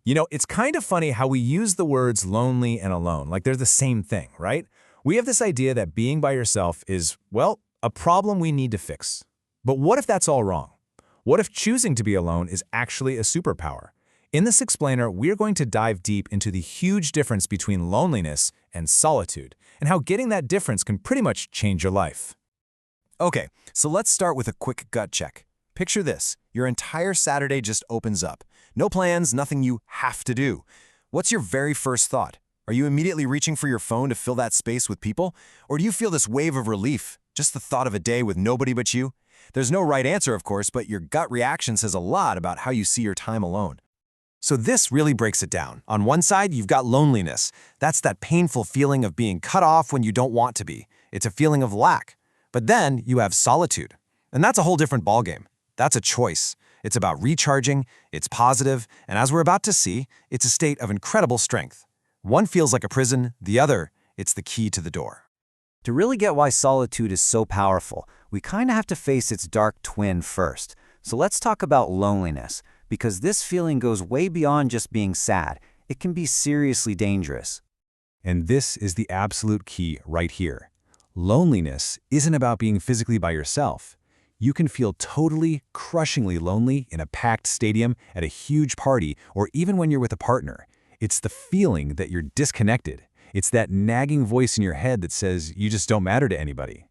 It's kind of funny how we use the words lonely and alone, like they're the same thing, right? We have this idea that being by yourself is, well, a problem we need to fix. But what if that's all wrong? What if choosing to be alone is actually a superpower? In this explainer, we're going to dive deep into the huge difference between loneliness and solitude, and how getting that difference can pretty much change your life. Okay, so let's start with a quick gut check. Picture this. Your entire Saturday just opens up. No plans, nothing you have to do. What's your very first thought? Are you immediately reaching for your phone to fill that space with people? Or do you feel this wave of relief, just the thought of a day with nobody but you? There's no right answer, of course, but your gut reaction says a lot about how you see your time alone. So this really breaks it down. On one side, you've got loneliness. That's that painful feeling of being cut off when you don't want to be. It's a feeling of lack. But then you have solitude. And that's a whole different ballgame. That's a choice. It's about recharging, it's positive, and as we're about to see, it's a state of incredible strength. One feels like a prison, the other, it's the key to the door. To really get why solitude is so powerful, we kind of have to face its dark twin first. So let's talk about loneliness, because this feeling goes way beyond just being sad. It can be seriously dangerous. And this is the absolute key right here. Loneliness isn't about being physically by yourself. You can feel totally, crushingly lonely in a packed stadium, at a huge party, or even when you're with a partner. It's the feeling that you're disconnected. It's that nagging voice in your head that says you just don't matter to anybody.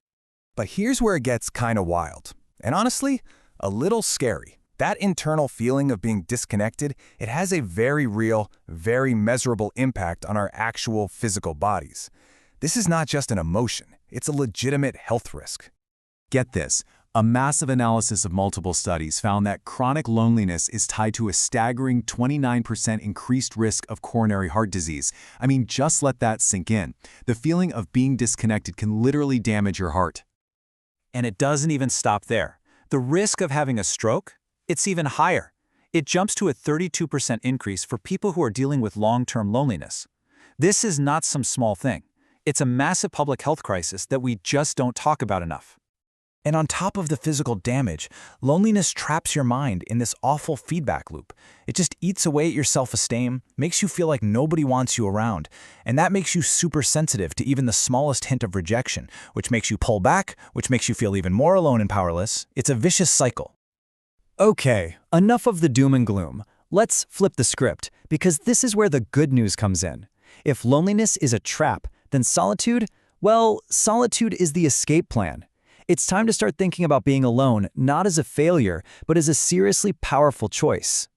But here's where it gets kind of wild. And honestly, a little scary. That internal feeling of being disconnected, it has a very real, very measurable impact on our actual physical bodies. This is not just an emotion. It's a legitimate health risk. Get this. A massive analysis of multiple studies found that chronic loneliness is tied to a staggering 29% increased risk of coronary heart disease. I mean, just let that sink in. The feeling of being disconnected can literally damage your heart. And it doesn't even stop there. The risk of having a stroke? It's even higher. It jumps to a 32% increase for people who are dealing with long-term loneliness. This is not some small thing. It's a massive public health crisis that we just don't talk about enough. And on top of the physical damage, loneliness traps your mind in this awful feedback loop. It just eats away at your self-esteem, makes you feel like nobody wants you around, and that makes you super sensitive to even the smallest hint of rejection, which makes you pull back, which makes you feel even more alone and powerless. It's a vicious cycle. Okay, enough of the doom and gloom. Let's flip the script, because this is where the good news comes in. If loneliness is a trap, then solitude, well, solitude is the escape plan. It's time to start thinking about being alone, not as a failure, but as a seriously powerful choice.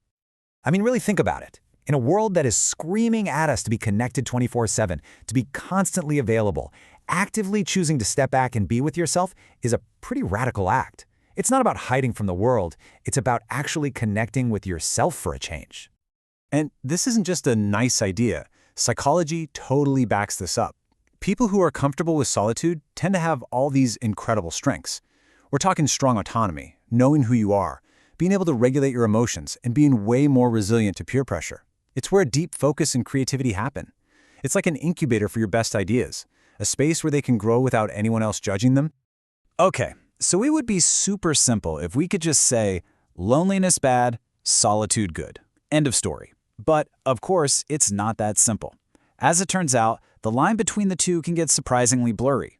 I mean, really think about it. In a world that is screaming at us to be connected 24/7, to be constantly available, actively choosing to step back and be with yourself is a pretty radical act. It's not about hiding from the world. It's about actually connecting with yourself for a change. And this isn't just a nice idea. Psychology totally backs this up. People who are comfortable with solitude tend to have all these incredible strengths. We're talking strong autonomy, knowing who you are, being able to regulate your emotions, and being way more resilient to peer pressure. It's where deep focus and creativity happen. It's like an incubator for your best ideas, a space where they can grow without anyone else judging them. Okay, so it would be super simple if we could just say, loneliness bad, solitude good. End of story. But, of course, it's not that simple. As it turns out, the line between the two can get surprisingly blurry.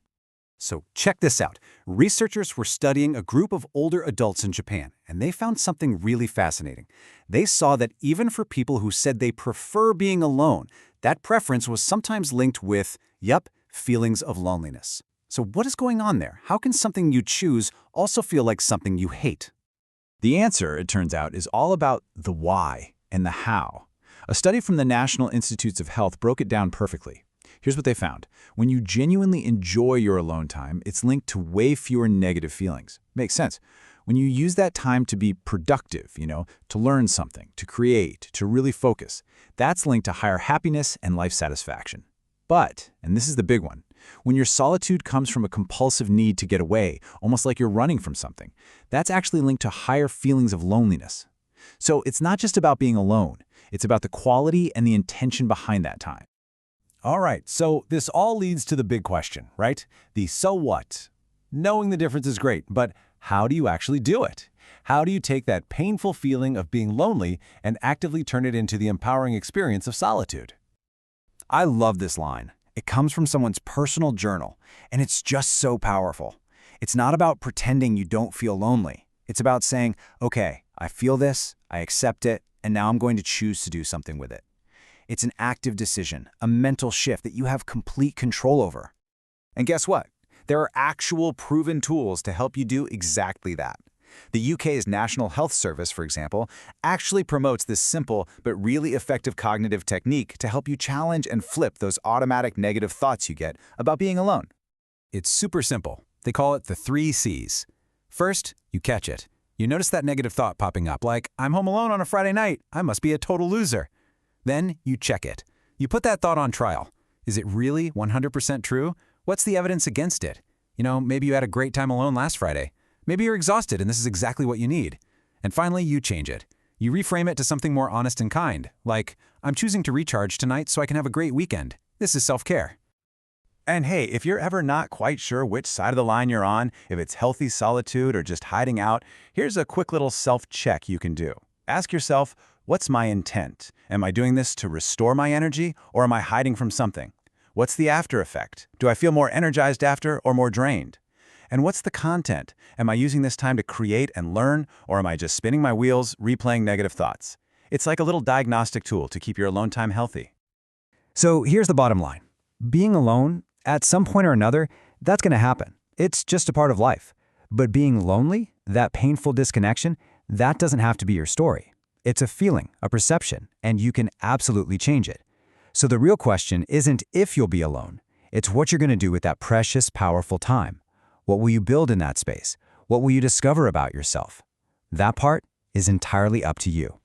So check this out. Researchers were studying a group of older adults in Japan, and they found something really fascinating. They saw that even for people who said they prefer being alone, that preference was sometimes linked with, feelings of loneliness. So what is going on there? How can something you choose also feel like something you hate? The answer, it turns out, is all about the why and the how. A study from the National Institutes of Health broke it down perfectly. Here's what they found. When you genuinely enjoy your alone time, it's linked to way fewer negative feelings. Makes sense. When you use that time to be productive, to learn something, to create, to really focus, that's linked to higher happiness and life satisfaction. But, and this is the big one, when your solitude comes from a compulsive need to get away, almost like you're running from something, that's actually linked to higher feelings of loneliness. So it's not just about being alone. It's about the quality and the intention behind that time. All right, so this all leads to the big question, right? The so what? Knowing the difference is great, but how do you actually do it? How do you take that painful feeling of being lonely and actively turn it into the empowering experience of solitude? I love this line. It comes from someone's personal journal, and it's just so powerful. It's not about pretending you don't feel lonely. It's about saying, okay, I feel this, I accept it, and now I'm going to choose to do something with it. It's an active decision, a mental shift that you have complete control over. And guess what? There are actual proven tools to help you do exactly that. The UK's National Health Service, for example, actually promotes this simple but really effective cognitive technique to help you challenge and flip those automatic negative thoughts you get about being alone. It's super simple. They call it the 3 C's. First, you catch it. You notice that negative thought popping up, like, I'm home alone on a Friday night. I must be a total loser. Then you check it. You put that thought on trial. Is it really 100% true? What's the evidence against it? Maybe you had a great time alone last Friday. Maybe you're exhausted and this is exactly what you need. And finally, you change it. You reframe it to something more honest and kind, like, I'm choosing to recharge tonight so I can have a great weekend. This is self-care. And hey, if you're ever not quite sure which side of the line you're on, if it's healthy solitude or just hiding out, here's a quick little self-check you can do. Ask yourself, what's my intent? Am I doing this to restore my energy, or am I hiding from something? What's the after effect? Do I feel more energized after or more drained? And what's the content? Am I using this time to create and learn, or am I just spinning my wheels, replaying negative thoughts? It's like a little diagnostic tool to keep your alone time healthy. So here's the bottom line. Being alone, at some point or another, that's going to happen. It's just a part of life. But being lonely, that painful disconnection, that doesn't have to be your story. It's a feeling, a perception, and you can absolutely change it. So the real question isn't if you'll be alone. It's what you're going to do with that precious, powerful time. What will you build in that space? What will you discover about yourself? That part is entirely up to you.